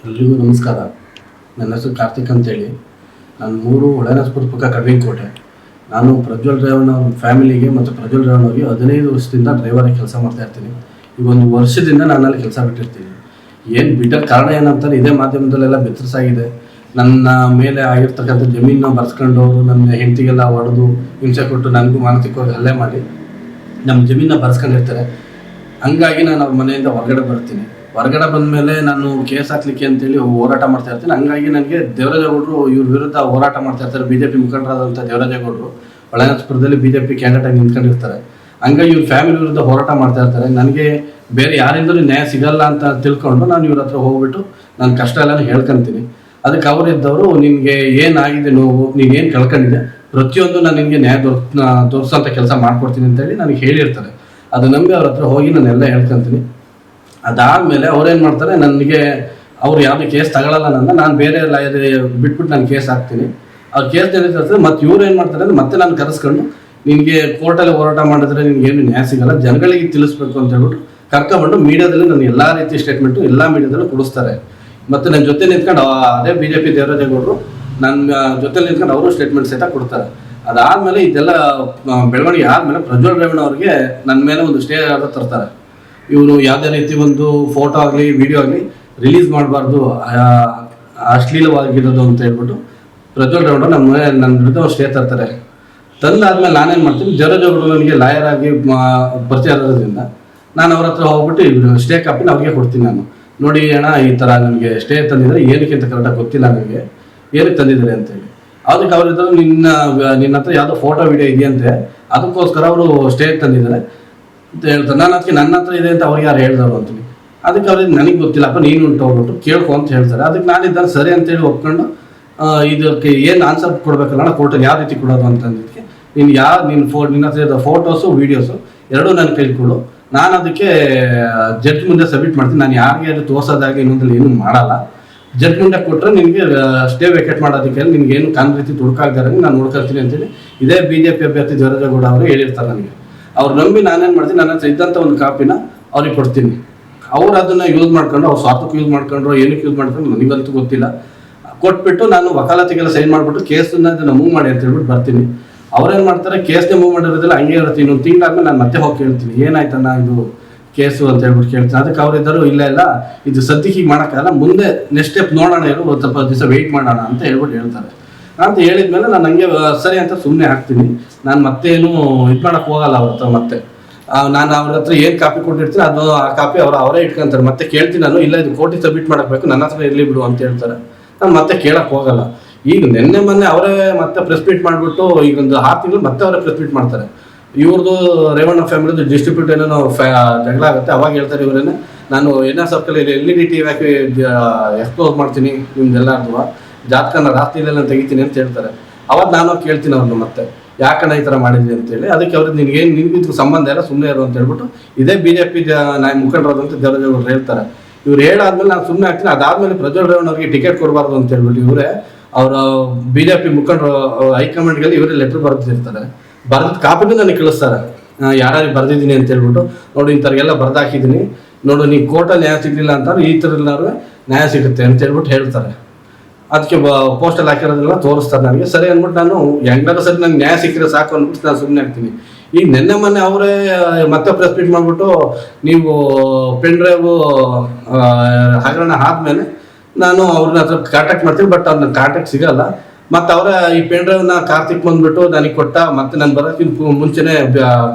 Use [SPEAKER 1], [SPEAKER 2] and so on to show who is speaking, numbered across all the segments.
[SPEAKER 1] ಎಲ್ರಿಗೂ ನಮಸ್ಕಾರ. ನನ್ನ ಹೆಸರು ಕಾರ್ತಿಕ್ ಅಂತೇಳಿ. ನಾನು ಒಳನಸ್ಪುರ ಪಕ್ಕ ಕಡ್ವಿನಕೋಟೆ. ನಾನು ಪ್ರಜ್ವಲ್ ರೇವಣ್ಣ ಫ್ಯಾಮಿಲಿಗೆ ಮತ್ತು ಪ್ರಜ್ವಲ್ ರೇವಣ್ಣವ್ರಿಗೆ 15 ವರ್ಷದಿಂದ ಡ್ರೈವರಾಗಿ ಕೆಲಸ ಮಾಡ್ತಾ ಇರ್ತೀನಿ. ಈಗ 1 ವರ್ಷದಿಂದ ನಾನು ಅಲ್ಲಿ ಕೆಲಸ ಬಿಟ್ಟಿರ್ತೀನಿ. ಏನು ಬಿಟ್ಟ ಕಾರಣ ಏನಂತಾರೆ, ಇದೇ ಮಾಧ್ಯಮದಲ್ಲೆಲ್ಲ ಬೆತ್ತರಿಸಾಗಿದೆ. ನನ್ನ ಮೇಲೆ ಆಗಿರ್ತಕ್ಕಂಥ ಜಮೀನನ್ನ ಬರ್ಸ್ಕೊಂಡು ನನ್ನ ಹೆಂಡತಿಗೆಲ್ಲ ಹೊಡೆದು ಹಿಂಸೆ ಕೊಟ್ಟು ನನಗೂ ಮಾನಸಿಕವಾಗಿ ಹಲ್ಲೆ ಮಾಡಿ ನಮ್ಮ ಜಮೀನನ್ನ ಬರ್ಸ್ಕೊಂಡಿರ್ತಾರೆ. ಹಂಗಾಗಿ ನಾನು ಅವ್ರ ಮನೆಯಿಂದ ಹೊರಗಡೆ ಬಂದ ಮೇಲೆ ನಾನು ಕೇಸ್ ಹಾಕ್ಲಿಕ್ಕೆ ಅಂತೇಳಿ ಹೋರಾಟ ಮಾಡ್ತಾ ಇರ್ತೀನಿ. ಹಂಗಾಗಿ ನನಗೆ ದೇವರಾಜೇಗೌಡರು ಇವ್ರ ವಿರುದ್ಧ ಹೋರಾಟ ಮಾಡ್ತಾ ಇರ್ತಾರೆ. BJP ಮುಖಂಡರಾದಂಥ ದೇವರಾಜೇಗೌಡರು ಹೊಳೆನರಸೀಪುರದಲ್ಲಿ BJP ಕ್ಯಾಂಡಿಡೇಟ್ ಆಗಿ ನಿಂತ್ಕೊಂಡಿರ್ತಾರೆ. ಹಂಗಾಗಿ ಇವ್ರ ಫ್ಯಾಮಿಲಿ ವಿರುದ್ಧ ಹೋರಾಟ ಮಾಡ್ತಾ ಇರ್ತಾರೆ. ನನಗೆ ಬೇರೆ ಯಾರಿಂದಲೂ ನ್ಯಾಯ ಸಿಗಲ್ಲ ಅಂತ ತಿಳ್ಕೊಂಡು ನಾನು ಇವ್ರ ಹತ್ರ ಹೋಗ್ಬಿಟ್ಟು ನನ್ನ ಕಷ್ಟ ಎಲ್ಲ ಹೇಳ್ಕೊಂತೀನಿ. ಅದಕ್ಕೆ ಅವರಿದ್ದವರು, ನಿನಗೆ ಏನಾಗಿದೆ ನೋವು, ನೀನೇನು ಕಳ್ಕೊಂಡಿದ್ದೆ, ಪ್ರತಿಯೊಂದು ನಾನು ನಿನಗೆ ನ್ಯಾಯ ತೋರಿಸೋಂಥ ಕೆಲಸ ಮಾಡ್ಕೊಡ್ತೀನಿ ಅಂತೇಳಿ ನನಗೆ ಹೇಳಿರ್ತಾರೆ. ಅದು ನಂಬಿ ಅವ್ರ ಹತ್ರ ಹೋಗಿ ನಾನೆಲ್ಲ ಹೇಳ್ಕೊತೀನಿ. ಅದಾದಮೇಲೆ ಅವ್ರೇನು ಮಾಡ್ತಾರೆ, ನನಗೆ ಅವ್ರು ಯಾವುದೇ ಕೇಸ್ ತಗೊಳ್ಳಲ್ಲ, ನಾನು ಬೇರೆ ಲಾಯರ್ ಬಿಟ್ಬಿಟ್ಟು ನಾನು ಕೇಸ್ ಹಾಕ್ತೀನಿ. ಅವ್ರು ಕೇಸ್ ನಡೀತಾರೆ. ಮತ್ತು ಇವ್ರು ಏನು ಮಾಡ್ತಾರೆ ಅಂದರೆ ಮತ್ತೆ ನಾನು ಕರೆಸ್ಕೊಂಡು, ನಿನಗೆ ಕೋರ್ಟಲ್ಲಿ ಹೋರಾಟ ಮಾಡಿದ್ರೆ ನಿನಗೇನು ನ್ಯಾಯ ಸಿಗಲ್ಲ, ಜನಗಳಿಗೆ ತಿಳಿಸ್ಬೇಕು ಅಂತ ಹೇಳ್ಬಿಟ್ಟು ಕರ್ಕೊಬಂದು ಮೀಡಿಯಾದಲ್ಲಿ ನಾನು ಎಲ್ಲ ರೀತಿ ಸ್ಟೇಟ್ಮೆಂಟು ಎಲ್ಲ ಮೀಡಿಯಾದಲ್ಲೂ ಕೊಡಿಸ್ತಾರೆ. ಮತ್ತು ನನ್ನ ಜೊತೆ ನಿಂತ್ಕೊಂಡು ಅದೇ BJP ದೇವರಾಜೇಗೌಡರು ನನ್ನ ಜೊತೆ ನಿಂತ್ಕೊಂಡು ಅವರು ಸ್ಟೇಟ್ಮೆಂಟ್ ಸಹಿತ ಕೊಡ್ತಾರೆ. ಅದಾದಮೇಲೆ ಇದೆಲ್ಲ ಬೆಳವಣಿಗೆ ಆದಮೇಲೆ ಪ್ರಜ್ವಲ್ ರೇವಣ್ಣ ಅವ್ರಿಗೆ ನನ್ನ ಮೇಲೆ ಒಂದು ಸ್ಟೇ ಆರ್ಡರ್ ತರ್ತಾರೆ. ಇವರು ಯಾವುದೇ ರೀತಿ ಒಂದು ಫೋಟೋ ಆಗಲಿ ವಿಡಿಯೋ ಆಗಲಿ ರಿಲೀಸ್ ಮಾಡಬಾರ್ದು, ಅಶ್ಲೀಲವಾಗಿರೋದು ಅಂತ ಹೇಳ್ಬಿಟ್ಟು ಪ್ರಜ್ವಲ್ ರೇವಣ್ಣ ನನ್ನ ವಿರುದ್ಧ ಸ್ಟೇ ತರ್ತಾರೆ. ತಂದಾದ್ಮೇಲೆ ನಾನೇನು ಮಾಡ್ತೀನಿ, ದೇವರಾಜೇಗೌಡರು ನನಗೆ ಲಾಯರ್ ಆಗಿ ಪರಿಚಯ ಇರೋದ್ರಿಂದ ನಾನು ಅವ್ರ ಹತ್ರ ಹೋಗ್ಬಿಟ್ಟು ಸ್ಟೇ ಕಾಪಿನ ಅವ್ರಿಗೆ ಕೊಡ್ತೀನಿ. ನಾನು ನೋಡಿ ಅಣ್ಣ, ಈ ಥರ ನನಗೆ ಸ್ಟೇ ತಂದಿದ್ದಾರೆ, ಏನಕ್ಕೆ ಅಂತ ಕರೆಕ್ಟಾಗಿ ಗೊತ್ತಿಲ್ಲ ನನಗೆ, ಏನಕ್ಕೆ ತಂದಿದ್ದಾರೆ ಅಂತೇಳಿ. ಅದಕ್ಕೆ ಅವರಿದ್ದರು, ನಿನ್ನ ಹತ್ರ ಯಾವುದೋ ಫೋಟೋ ವಿಡಿಯೋ ಇದೆಯಂತೆ, ಅದಕ್ಕೋಸ್ಕರ ಅವರು ಸ್ಟೇ ತಂದಿದ್ದಾರೆ ಅಂತ ಹೇಳ್ತಾರೆ. ನಾನು ಅದಕ್ಕೆ ನನ್ನ ಹತ್ರ ಇದೆ ಅಂತ ಅವ್ರಿಗೆ ಯಾರು ಹೇಳಿದವರು ಅಂತೀನಿ. ಅದಕ್ಕೆ ಅವ್ರಿಗೆ ನನಗೆ ಗೊತ್ತಿಲ್ಲಪ್ಪ, ನೀನು ಉಂಟು ಹೋಗ್ಬಿಟ್ಟು ಕೇಳ್ಕೊ ಅಂತ ಹೇಳ್ತಾರೆ. ಅದಕ್ಕೆ ನಾನಿದ್ದಾನೆ ಸರಿ ಅಂತೇಳಿ ಒಪ್ಕೊಂಡು ಇದಕ್ಕೆ ಏನು ಆನ್ಸರ್ ಕೊಡಬೇಕಲ್ಲ ಕೋರ್ಟಲ್ಲಿ ಯಾವ ರೀತಿ ಕೊಡೋದು ಅಂತಂದಿದ್ದಕ್ಕೆ, ನಿನ್ನ ಹತ್ರ ಇರೋ ಫೋಟೋಸು ವೀಡಿಯೋಸು ಎರಡೂ ನನ್ನ ಕೈಲಿ ಕೊಡು, ನಾನು ಅದಕ್ಕೆ ಜಡ್ಜ್ ಮುಂದೆ ಸಬ್ಮಿಟ್ ಮಾಡ್ತೀನಿ. ನಾನು ಯಾರಿಗೆ ಅದು ತೋರ್ಸೋದಾಗಿ ಇನ್ನೊಂದಲ್ಲಿ ಏನೂ ಮಾಡಲ್ಲ. ಜಡ್ಜ್ ಮುಂದೆ ಕೊಟ್ಟರೆ ನಿನಗೆ ಸ್ಟೇ ವೇಕೇಟ್ ಮಾಡೋದಕ್ಕೆ ನಿನಗೇನು ಕಾನ್ ರೀತಿ ತುಡುಕಾಗ್ದಾರೆ ನಾನು ನೋಡ್ಕೊಳ್ತೀನಿ ಅಂತೇಳಿ ಇದೇ BJP ಅಭ್ಯರ್ಥಿ ದೇವರಾಜೇಗೌಡ ಅವರು ಹೇಳಿರ್ತಾರೆ ನನಗೆ. ಅವ್ರು ನಂಬಿ ನಾನೇನು ಮಾಡ್ತೀನಿ, ನನ್ನ ಹತ್ರ ಇದ್ದಂಥ ಒಂದು ಕಾಪಿನ ಅವ್ರಿಗೆ ಕೊಡ್ತೀನಿ. ಅವ್ರು ಅದನ್ನು ಯೂಸ್ ಮಾಡ್ಕೊಂಡು, ಅವ್ರು ಸ್ವಾರ್ಥಕ್ಕೆ ಯೂಸ್ ಮಾಡ್ಕೊಂಡ್ರು ಏನಕ್ಕೆ ಯೂಸ್ ಮಾಡ್ಕೊಂಡು ನನಗಂತೂ ಗೊತ್ತಿಲ್ಲ. ಕೊಟ್ಬಿಟ್ಟು ನಾನು ವಕಾಲತಿಗೆಲ್ಲ ಸೈನ್ ಮಾಡಿಬಿಟ್ಟು ಕೇಸನ್ನ ಮೂವ್ ಮಾಡಿ ಅಂತ ಹೇಳ್ಬಿಟ್ಟು ಬರ್ತೀನಿ. ಅವ್ರೇನು ಮಾಡ್ತಾರೆ, ಕೇಸ್ನೇ ಮೂವ್ ಮಾಡಿರೋದಿಲ್ಲ, ಹಂಗೆ ಇರುತ್ತೆ. ಇನ್ನೊಂದು ತಿಂಗಳಾದ್ಮೇಲೆ ನಾನು ಮತ್ತೆ ಹೋಗಿ ಕೇಳ್ತೀನಿ, ಏನಾಯ್ತಣ್ಣ ಇದು ಕೇಸು ಅಂತ ಹೇಳ್ಬಿಟ್ಟು ಕೇಳ್ತೀನಿ. ಅದಕ್ಕೆ ಅವರಿದ್ದರು, ಇಲ್ಲ ಇದು ಸದ್ಯಕ್ಕೆ ಹೀಗೆ ಮಾಡೋಕ್ಕಾಗಲ್ಲ, ಮುಂದೆ ನೆಕ್ಸ್ಟ್ ಸ್ಟೆಪ್ ನೋಡೋಣ, ಒಂದು ಸ್ವಲ್ಪ ದಿವಸ ವೆಯ್ಟ್ ಮಾಡೋಣ ಅಂತ ಹೇಳ್ಬಿಟ್ಟು ಹೇಳ್ತಾರೆ. ಅಂತ ಹೇಳಿದ್ಮೇಲೆ ನಾನು ಹಂಗೆ ಸರಿ ಅಂತ ಸುಮ್ಮನೆ ಹಾಕ್ತೀನಿ. ನಾನು ಮತ್ತೇನು ಇದು ಮಾಡೋಕ್ಕೆ ಹೋಗಲ್ಲ ಅವ್ರ ಹತ್ರ. ಮತ್ತೆ ನಾನು ಅವ್ರ ಹತ್ರ ಏನು ಕಾಪಿ ಕೊಟ್ಟಿರ್ತೀನಿ ಅದು ಆ ಕಾಪಿ ಅವರೇ ಇಟ್ಕೊಂತಾರೆ. ಮತ್ತೆ ಕೇಳ್ತೀನಿ ನಾನು, ಇಲ್ಲ ಇದು ಕೋರ್ಟಿಗೆ ಸಬ್ಮಿಟ್ ಮಾಡಬೇಕು, ನನ್ನ ಹತ್ರ ಇರಲಿ ಬಿಡು ಅಂತ ಹೇಳ್ತಾರೆ. ನಾನು ಮತ್ತೆ ಕೇಳಕ್ಕೆ ಹೋಗಲ್ಲ. ಈಗ ಮೊನ್ನೆ ಅವರೇ ಮತ್ತೆ ಪ್ರೆಸ್ ಮೀಟ್ ಮಾಡಿಬಿಟ್ಟು ಈಗ ಒಂದು 6 ತಿಂಗಳು ಮತ್ತೆ ಅವರೇ ಪ್ರೆಸ್ ಮೀಟ್ ಮಾಡ್ತಾರೆ. ಇವ್ರದ್ದು ರೇವಣ್ಣ ಫ್ಯಾಮಿಲಿದು ಡಿಸ್ಟ್ರಿಬ್ಯೂಟ್ ಏನೋ ಜಗಳ ಆಗುತ್ತೆ. ಅವಾಗ ಹೇಳ್ತಾರೆ ಇವರೇನೆ, ನಾನು NR ಸರ್ಕಲ್ LED TV ಹಾಕಿ ಎಕ್ಸ್ಪೋಸ್ ಮಾಡ್ತೀನಿ, ನಿಮ್ದೆಲ್ಲರೂ ಜಾತಕನ ರಾತ್ರಿಲೆಲ್ಲ ತೆಗಿತೀನಿ ಅಂತ ಹೇಳ್ತಾರೆ. ಅವಾಗ ನಾನು ಕೇಳ್ತೀನಿ ಅವ್ರನ್ನ, ಮತ್ತೆ ಯಾಕಣ್ಣ ಈ ಥರ ಮಾಡಿದ್ವಿ ಅಂತೇಳಿ. ಅದಕ್ಕೆ ಅವ್ರಿಗೆ ನಿನಗಿದ್ರು ಸಂಬಂಧ ಇಲ್ಲ, ಸುಮ್ಮನೆ ಇರು ಅಂತ ಹೇಳ್ಬಿಟ್ಟು ಇದೇ BJP ಮುಖಂಡರಾದಂಥ ದೇವರಾಜೇಗೌಡರು ಹೇಳ್ತಾರೆ. ಇವ್ರು ಹೇಳಾದ್ಮೇಲೆ ನಾನು ಸುಮ್ಮನೆ ಆಗ್ತೀನಿ. ಅದಾದಮೇಲೆ ಪ್ರಜ್ವಲ್ ರೇವಣ್ಣ ಅವ್ರಿಗೆ ಟಿಕೆಟ್ ಕೊಡಬಾರ್ದು ಅಂತ ಹೇಳ್ಬಿಟ್ಟು ಇವರೇ ಅವರ BJP ಮುಖಂಡರು ಹೈಕಮಾಂಡ್ಗೆ ಇವರೇ ಲೆಟ್ರ್ ಬರೆದಿರ್ತಾರೆ. ಬರೆದ ಕಾಪಿನೂ ನನಗೆ ಕಳಿಸ್ತಾರೆ, ಯಾರ್ಯಾರಿಗೆ ಬರೆದಿದ್ದೀನಿ ಅಂತ ಹೇಳ್ಬಿಟ್ಟು. ನೋಡಿ ಇಂಥವ್ರಿಗೆಲ್ಲ ಬರೆದಾಕಿದ್ದೀನಿ, ನೋಡು ನೀ ಕೋರ್ಟಲ್ಲಿ ನ್ಯಾಯ ಸಿಗಲಿಲ್ಲ ಅಂತಂದ್ರೆ ಈ ಥರ ಎಲ್ಲರೂ ನ್ಯಾಯ ಸಿಗುತ್ತೆ ಅಂತ ಹೇಳ್ಬಿಟ್ಟು ಹೇಳ್ತಾರೆ. ಅದಕ್ಕೆ ಪೋಸ್ಟಲ್ಲಿ ಹಾಕಿರೋದೆಲ್ಲ ತೋರಿಸ್ತಾರೆ ನನಗೆ. ಸರಿ ಅಂದ್ಬಿಟ್ಟು ನಾನು ಹೆಂಗಾದ್ರೂ ಸರಿ ನಂಗೆ ನ್ಯಾಯ ಸಿಕ್ಕಿದ್ರೆ ಸಾಕು ಅಂದ್ಬಿಟ್ಟು ನಾನು ಸುಮ್ಮನೆ ಆಗ್ತೀನಿ. ಈಗ ಮೊನ್ನೆ ಅವರೇ ಮತ್ತೆ ಪ್ರೆಸ್ ಮೀಟ್ ಮಾಡಿಬಿಟ್ಟು, ನೀವು ಪೆನ್ ಡ್ರೈವು ಹಗರಣ ಆದಮೇಲೆ ನಾನು ಅವ್ರನ್ನ ಹತ್ರ ಕಾಂಟ್ಯಾಕ್ಟ್ ಮಾಡ್ತೀನಿ, ಬಟ್ ಅವ್ರನ್ನ ಕಾಂಟ್ಯಾಕ್ಟ್ ಸಿಗಲ್ಲ. ಮತ್ತು ಅವರ ಈ ಪೆನ್ ಡ್ರೈವ್ನ ಕಾರ್ತಿಕ್ ಬಂದುಬಿಟ್ಟು ನನಗೆ ಕೊಟ್ಟ, ಮತ್ತು ನಾನು ಬರೋಕ್ಕಿಂತ ಮುಂಚೆನೇ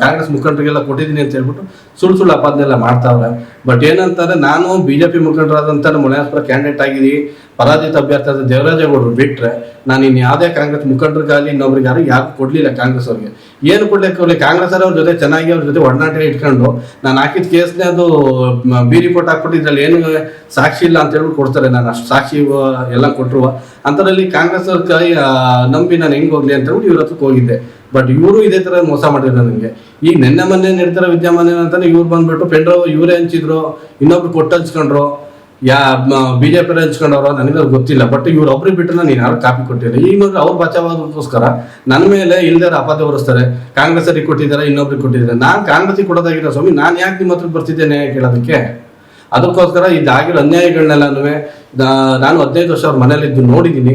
[SPEAKER 1] ಕಾಂಗ್ರೆಸ್ ಮುಖಂಡರಿಗೆಲ್ಲ ಕೊಟ್ಟಿದ್ದೀನಿ ಅಂತ ಹೇಳ್ಬಿಟ್ಟು ಸುಳ್ಳು ಅಪಾದನೆಲ್ಲ ಮಾಡ್ತಾವ್ರೆ. ಬಟ್ ಏನಂತಾರೆ, ನಾನು BJP ಮುಖಂಡರಾದಂಥ ನಮ್ಮ ಹೊಳೆನರಸೀಪುರ ಕ್ಯಾಂಡಿಡೇಟ್ ಆಗಿದ್ದೀನಿ, ಪರಾಜಿತ ಅಭ್ಯರ್ಥಿ ಆದ ದೇವರಾಜೇಗೌಡರು ಬಿಟ್ಟರೆ ನಾನು ಇನ್ನು ಯಾವುದೇ ಕಾಂಗ್ರೆಸ್ ಮುಖಂಡರಿಗಾಗಲಿ ಇನ್ನೊಬ್ರಿಗೆ ಯಾರು ಕೊಡಲಿಲ್ಲ. ಕಾಂಗ್ರೆಸ್ ಅವ್ರಿಗೆ ಏನು ಕೊಡ್ಲಿಕ್ಕೆ ಹೋಗಲಿ, ಕಾಂಗ್ರೆಸ್ ಅವ್ರ ಜೊತೆ ಚೆನ್ನಾಗಿ ಅವ್ರ ಜೊತೆ ಒಡನಾಟ ಇಟ್ಕೊಂಡು ನಾನು ಹಾಕಿದ ಕೇಸ್ನೇ ಅದು B ರಿಪೋರ್ಟ್ ಹಾಕ್ಬಿಟ್ಟು ಇದರಲ್ಲಿ ಏನು ಸಾಕ್ಷಿ ಇಲ್ಲ ಅಂತ ಹೇಳ್ಬಿಟ್ಟು ಕೊಡ್ತಾರೆ. ನಾನು ಅಷ್ಟು ಸಾಕ್ಷಿ ಎಲ್ಲ ಕೊಟ್ಟರು ಅಂಥದ್ರಲ್ಲಿ ಕಾಂಗ್ರೆಸ್ ಅವ್ರ ಕೈ ನಂಬಿ ನಾನು ಹೆಂಗೆ ಹೋಗ್ಲಿ ಅಂತ ಹೇಳ್ಬಿಟ್ಟು ಇವ್ರ ಹತ್ರಕ್ಕೆ ಹೋಗಿದ್ದೆ. ಬಟ್ ಇವರು ಇದೇ ಥರ ಮೋಸ ಮಾಡಿದ್ರು ನನಗೆ. ಈಗ ಮೊನ್ನೆ ನಡೀತಾರ ವಿದ್ಯಮಾನ ಏನಂತಾನೆ, ಇವ್ರು ಬಂದ್ಬಿಟ್ಟು ಪೆಂಡ್ರವ್ ಇವರೇ ಹಂಚಿದ್ರು, ಇನ್ನೊಬ್ರು ಕೊಟ್ಟು ಹಂಚ್ಕೊಂಡ್ರು, BJP ಹಂಚ್ಕೊಂಡವ್ರು ನನಗೆ ಗೊತ್ತಿಲ್ಲ. ಬಟ್ ಇವ್ರು ಒಬ್ರಿಗೆ ಬಿಟ್ಟರೆ ನಾನು ಯಾರು ಕಾಪಿ ಕೊಟ್ಟಿಲ್ಲ. ಈಗ ನೋಡ್ರಿ ಅವ್ರು ಬಚಾವಾಗೋಸ್ಕರ ನನ್ನ ಮೇಲೆ ಇಲ್ದಾರ ಅಪಾದ ಹೊರಿಸ್ತಾರೆ. ಕಾಂಗ್ರೆಸ್ ಅವ್ರಿಗೆ ಕೊಟ್ಟಿದ್ದಾರೆ, ಇನ್ನೊಬ್ರಿಗೆ ಕೊಟ್ಟಿದ್ದಾರೆ. ನಾನು ಕಾಂಗ್ರೆಸ್ಸಿಗೆ ಕೊಡೋದಾಗಿರೋ ಸ್ವಾಮಿ, ನಾನು ಯಾಕೆ ನಿಮ್ಮ ಹತ್ರಕ್ಕೆ ಬರ್ತಿದ್ದೇನೆ ಕೇಳೋದಕ್ಕೆ? ಅದಕ್ಕೋಸ್ಕರ ಇದಾಗಿರೋ ಅನ್ಯಾಯಗಳನ್ನೆಲ್ಲನೂ ನಾನು 15 ವರ್ಷ ಅವ್ರ ಮನೇಲಿದ್ದು ನೋಡಿದ್ದೀನಿ.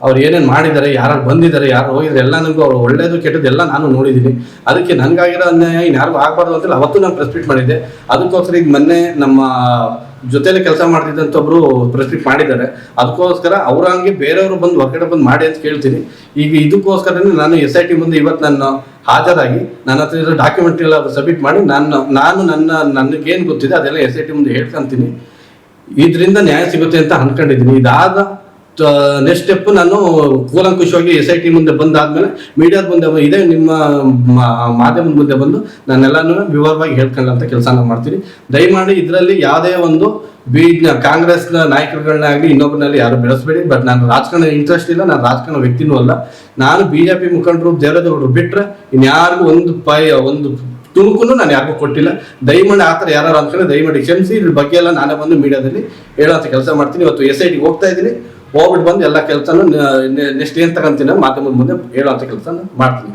[SPEAKER 1] ಅವ್ರು ಏನೇನು ಮಾಡಿದ್ದಾರೆ, ಯಾರು ಬಂದಿದ್ದಾರೆ, ಯಾರು ಹೋಗಿದ್ದಾರೆ, ಎಲ್ಲ ನನಗೂ ಅವ್ರು ಒಳ್ಳೇದು ಕೆಟ್ಟದ್ದು ಎಲ್ಲ ನಾನು ನೋಡಿದ್ದೀನಿ. ಅದಕ್ಕೆ ನನಗಾಗಿರೋ ಅನ್ಯಾಯ ಇನ್ಯಾರಿಗೂ ಆಗಬಾರ್ದು ಅಂತೇಳಿ ಅವತ್ತು ನಾನು ಪ್ರೆಸ್ ಮೀಟ್ ಮಾಡಿದ್ದೆ. ಅದಕ್ಕೋಸ್ಕರ ಈಗ ಮೊನ್ನೆ ನಮ್ಮ ಜೊತೆಲಿ ಕೆಲಸ ಮಾಡ್ತಿದ್ದಂಥ ಒಬ್ರು ಪ್ರೆಸ್ ಮೀಟ್ ಮಾಡಿದ್ದಾರೆ. ಅದಕ್ಕೋಸ್ಕರ ಅವ್ರ ಹಂಗೆ ಬೇರೆಯವರು ಬಂದು ಹೊರಗಡೆ ಬಂದು ಮಾಡಿ ಅಂತ ಕೇಳ್ತೀನಿ. ಈಗ ಇದಕ್ಕೋಸ್ಕರನೇ ನಾನು SIT ಮುಂದೆ ಇವತ್ತು ನಾನು ಹಾಜರಾಗಿ ನನ್ನ ಹತ್ರ ಇರೋ ಡಾಕ್ಯುಮೆಂಟ್ ಎಲ್ಲ ಸಬ್ಮಿಟ್ ಮಾಡಿ ನಾನು ನನಗೇನು ಗೊತ್ತಿದೆ ಅದೆಲ್ಲ SIT ಮುಂದೆ ಹೇಳ್ಕೊಂತೀನಿ. ಇದರಿಂದ ನ್ಯಾಯ ಸಿಗುತ್ತೆ ಅಂತ ಅನ್ಕೊಂಡಿದ್ದೀನಿ. ಇದಾದ ನೆಕ್ಸ್ಟ್ ಸ್ಟೆಪ್ ನಾನು ಕೂಲಂಕುಷವಾಗಿ SIT ಮುಂದೆ ಬಂದಾದ್ಮೇಲೆ ಮೀಡಿಯಾದ ಮುಂದೆ ಇದೇ ನಿಮ್ಮ ಮಾಧ್ಯಮದ ಮುಂದೆ ಬಂದು ನಾನೆಲ್ಲಾನು ವಿವರವಾಗಿ ಹೇಳ್ಕೊಳ್ಳೋಂಥ ಕೆಲಸ ನಾನು ಮಾಡ್ತೀನಿ. ದಯಮಾಡಿ ಇದರಲ್ಲಿ ಯಾವುದೇ ಒಂದು ಕಾಂಗ್ರೆಸ್ನ ನಾಯಕರುಗಳನ್ನಾಗಲಿ ಇನ್ನೊಬ್ಬರಲ್ಲಿ ಯಾರು ಬೆಳೆಸಬೇಡಿ. ಬಟ್ ನಾನು ರಾಜಕಾರಣ ಇಂಟ್ರೆಸ್ಟ್ ಇಲ್ಲ, ನಾನು ರಾಜಕಾರಣ ವ್ಯಕ್ತಿನೂ ಅಲ್ಲ. ನಾನು BJP ಮುಖಂಡರು ದೇವರಾಜೇಗೌಡರು ಬಿಟ್ಟರೆ ಇನ್ಯಾರಿಗೂ ಒಂದು ತುಣುಕು ನಾನು ಯಾರಿಗೂ ಕೊಟ್ಟಿಲ್ಲ. ದಯಮಾಡಿ ಆ ಥರ ಯಾರು ಅಂದ್ಕೊಂಡ್ರೆ ದಯಮಾಡಿ ಕ್ಷಮಿಸಿ. ಇದ್ರ ಬಗ್ಗೆ ಎಲ್ಲ ನಾನೇ ಬಂದು ಮೀಡಿಯಾದಲ್ಲಿ ಹೇಳೋಂಥ ಕೆಲಸ ಮಾಡ್ತೀನಿ. ಇವತ್ತು SIT ಹೋಗ್ತಾ ಇದ್ದೀನಿ, ಹೋಗ್ಬಿಟ್ಟು ಬಂದು ಎಲ್ಲ ಕೆಲಸನೂ ನೆಕ್ಸ್ಟ್ ಏನು ತಗೊಂತೀನಿ ಮಾಧ್ಯಮದ ಮುಂದೆ ಹೇಳೋಂಥ ಕೆಲಸ ಮಾಡ್ತೀನಿ.